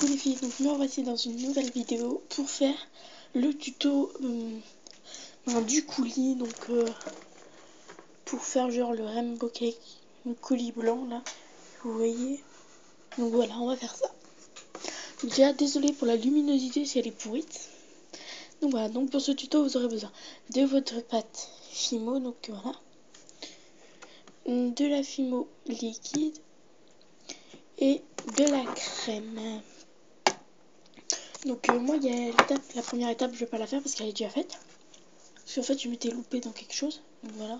coucou les filles, donc nous revoici dans une nouvelle vidéo pour faire le tuto du coulis, donc pour faire genre le rainbow cake, le coulis blanc là, vous voyez. Donc voilà, on va faire ça. Déjà désolé pour la luminosité si elle est pourrite. Donc voilà, donc pour ce tuto vous aurez besoin de votre pâte Fimo, donc voilà, de la Fimo liquide et de la crème. Donc moi il y a la première étape je vais pas la faire parce qu'elle est déjà faite. Parce qu'en fait je m'étais loupée dans quelque chose. Donc voilà.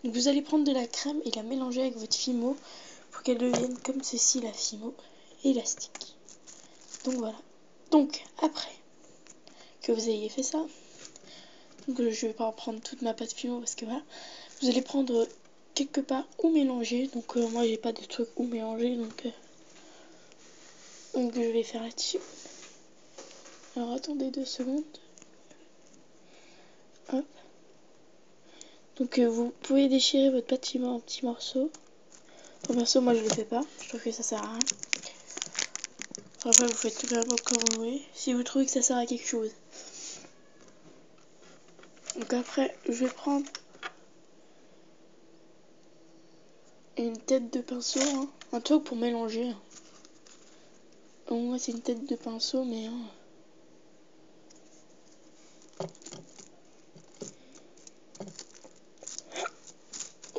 Donc vous allez prendre de la crème et la mélanger avec votre Fimo pour qu'elle devienne comme ceci, la Fimo élastique. Donc voilà. Donc après que vous ayez fait ça, donc je vais pas en prendre toute ma pâte Fimo parce que voilà. Vous allez prendre quelque part où mélanger. Donc moi j'ai pas de truc où mélanger, donc je vais faire là-dessus. Alors attendez 2 secondes. Hop. Donc vous pouvez déchirer votre pâte Fimo en petits morceaux. En perso moi je le fais pas, je trouve que ça sert à rien. Après vous faites vraiment comme vous voulez, si vous trouvez que ça sert à quelque chose. Donc après je vais prendre une tête de pinceau, un truc pour mélanger. Donc moi c'est une tête de pinceau mais vous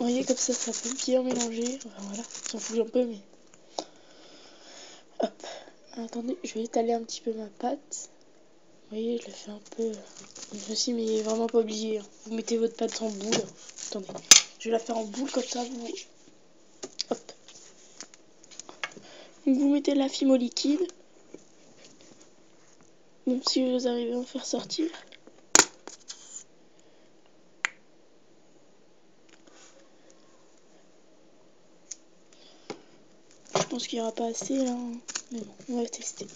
voyez comme ça peut bien mélanger. Enfin voilà, s'en fout un peu mais... Hop, attendez, je vais étaler un petit peu ma pâte. Vous voyez, je la fais un peu aussi, mais vraiment pas obligé. Vous mettez votre pâte en boule. Attendez, je vais la faire en boule comme ça. Hop. Donc vous mettez la Fimo liquide. Bon, si vous arrivez à en faire sortir. Je pense qu'il n'y aura pas assez là. Mais bon, on va tester.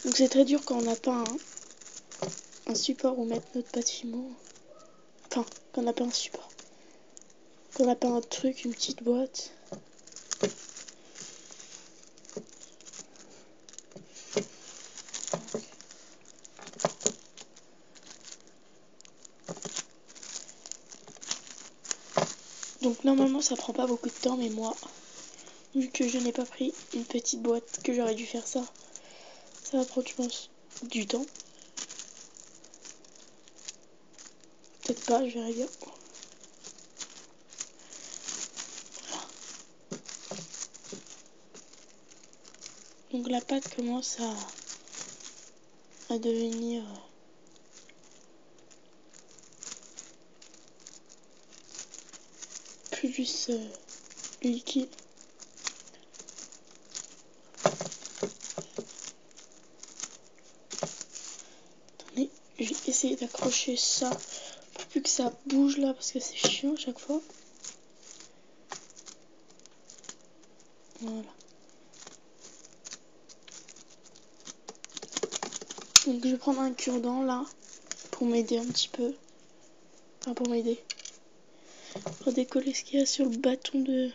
Donc c'est très dur quand on n'a pas un support où mettre notre pâte Fimo. Enfin, quand on n'a pas un support. Quand on n'a pas un truc, une petite boîte. Donc normalement ça prend pas beaucoup de temps, mais moi, vu que je n'ai pas pris une petite boîte, que j'aurais dû faire ça, ça va prendre je pense du temps. Peut-être pas, je verrai bien. Voilà. Donc la pâte commence à devenir plus liquide. Attendez, je vais essayer d'accrocher ça pour plus que ça bouge là parce que c'est chiant à chaque fois. Voilà. Donc je vais prendre un cure-dent là pour m'aider un petit peu. Enfin pour m'aider. Pour décoller ce qu'il y a sur le bâton de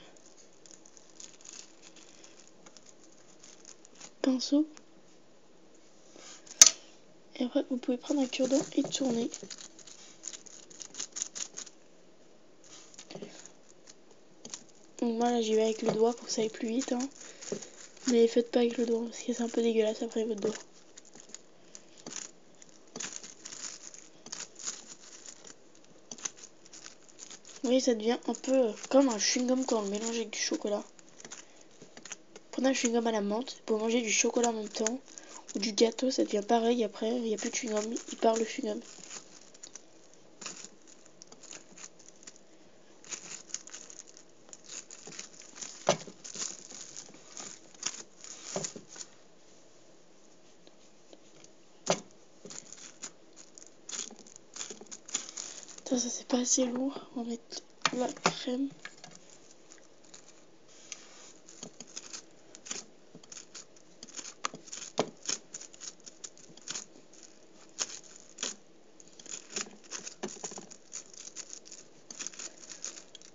pinceau. Et après vous pouvez prendre un cure-dent et tourner. Donc moi là j'y vais avec le doigt pour que ça aille plus vite. Mais faites pas avec le doigt parce que c'est un peu dégueulasse après votre doigt. Vous voyez, ça devient un peu comme un chewing-gum quand on le mélange avec du chocolat. Prenez un chewing-gum à la menthe pour manger du chocolat en même temps. Ou du gâteau, ça devient pareil après. Il n'y a plus de chewing-gum, il part le chewing-gum. Ça c'est pas assez lourd. On va mettre la crème.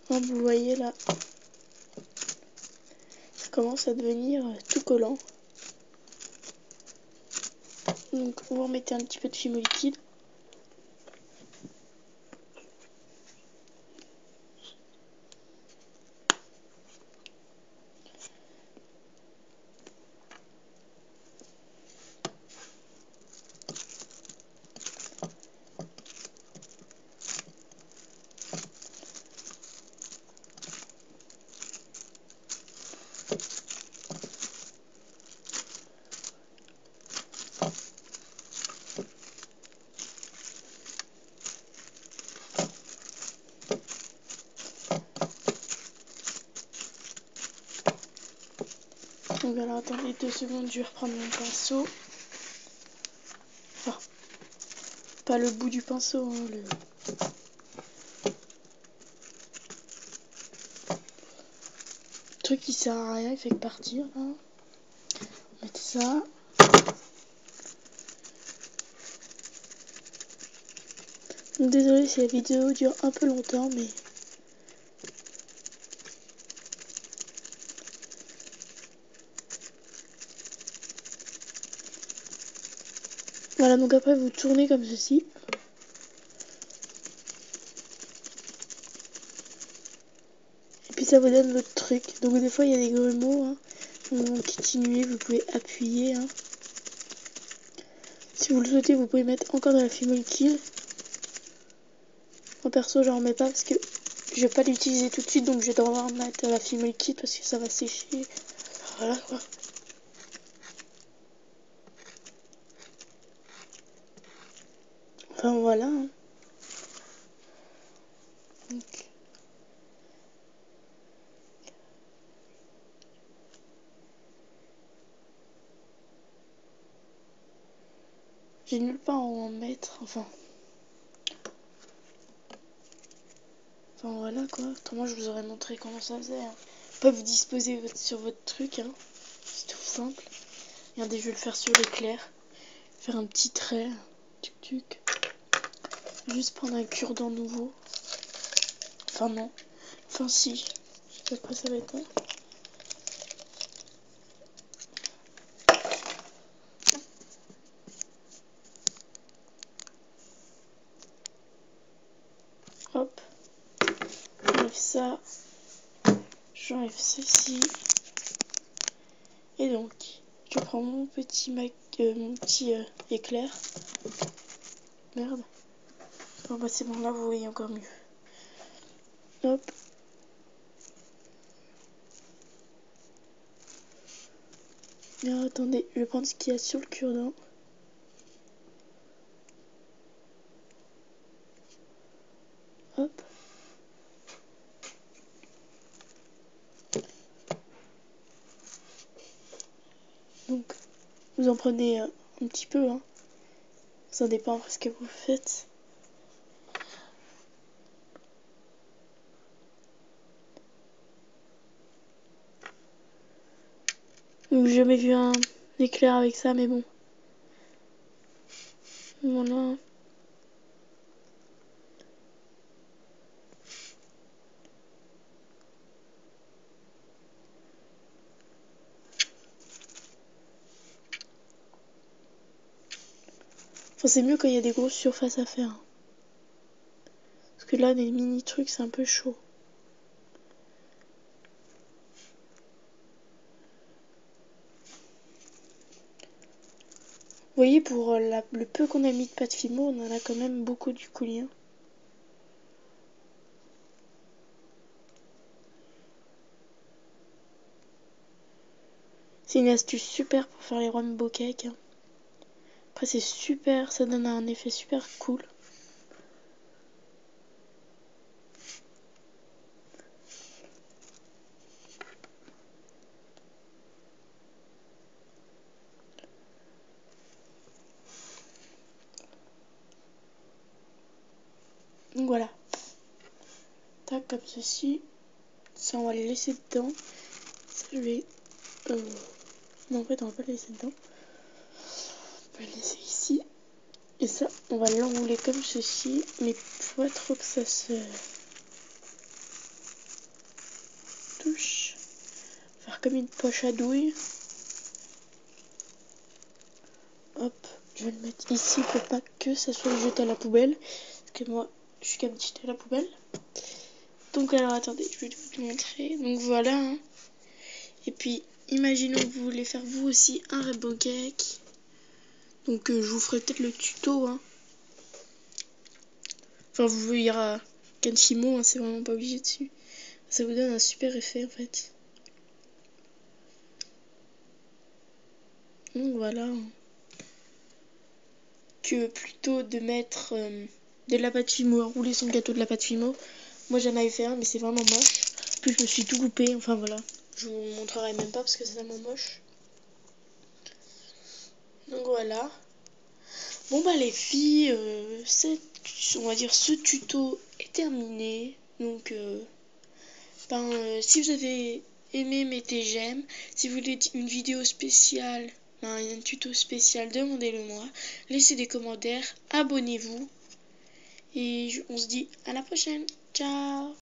Comme vous voyez là, ça commence à devenir tout collant. Donc vous remettez un petit peu de fimo liquide. Donc alors attendez 2 secondes, je vais reprendre mon pinceau. Enfin, pas le bout du pinceau, hein, le truc qui sert à rien, il fait que partir là. Mettez ça. Donc désolé si la vidéo dure un peu longtemps, mais voilà, donc après vous tournez comme ceci. Et puis ça vous donne votre truc. Donc des fois il y a des grumeaux, hein. Vous continuez, vous pouvez appuyer, hein. Si vous le souhaitez, vous pouvez mettre encore de la fimo liquide. Moi perso, j'en remets pas parce que je vais pas l'utiliser tout de suite, donc je vais devoir mettre de la fimo liquide parce que ça va sécher. Voilà quoi. Enfin voilà. Hein. Donc. J'ai nulle part où en mettre, enfin voilà quoi. Autrement je vous aurais montré comment ça faisait. Hein. Pas vous disposer sur votre truc, hein. C'est tout simple. Regardez, je vais le faire sur l'éclair. Faire un petit trait. Tuc tuc. Juste prendre un cure-dent nouveau. Enfin non. Enfin si. Je sais pas quoi ça va être. Hein. Hop. J'enlève ça. J'enlève ceci. Et donc, je prends mon petit éclair. Merde. Bon bah c'est bon, là vous voyez encore mieux. Hop. Alors, attendez, je vais prendre ce qu'il y a sur le cure-dent. Hop. Donc, vous en prenez un petit peu, hein. Ça dépend de ce que vous faites. J'ai jamais vu un éclair avec ça, mais bon. Voilà. Enfin, c'est mieux quand il y a des grosses surfaces à faire. Parce que là, des mini trucs, c'est un peu chaud. Vous voyez, pour le peu qu'on a mis de pâte fimo, on en a quand même beaucoup du coulis. Hein. C'est une astuce super pour faire les rainbow cakes. Hein. Après, c'est super, ça donne un effet super cool. Donc voilà. Tac, comme ceci. Ça, on va les laisser dedans. Ça, je vais... Non, en fait, on va pas le laisser dedans. On va le laisser ici. Et ça, on va l'enrouler comme ceci. Mais faut pas trop que ça se touche. Faire comme une poche à douille. Hop. Je vais le mettre ici pour pas que ça soit jeté à la poubelle. Parce que moi, je suis capable de jeter à la poubelle. Donc alors attendez, je vais vous montrer. Donc voilà. Hein. Et puis, imaginons que vous voulez faire vous aussi un rainbow cake. Donc je vous ferai peut-être le tuto. Hein. Enfin, vous verrez Kenshimo, hein, c'est vraiment pas obligé dessus. Ça vous donne un super effet en fait. Donc voilà. Que plutôt de mettre de la pâte Fimo, rouler son gâteau de la pâte Fimo. Moi j'en avais fait un, mais c'est vraiment moche. Puis je me suis tout coupé, enfin voilà. Je vous montrerai même pas parce que c'est vraiment moche. Donc voilà. Bon bah les filles, on va dire ce tuto est terminé. Donc si vous avez aimé, mettez j'aime. Si vous voulez une vidéo spéciale, un tuto spécial, demandez-le moi. Laissez des commentaires, abonnez-vous. Et on se dit à la prochaine. Ciao!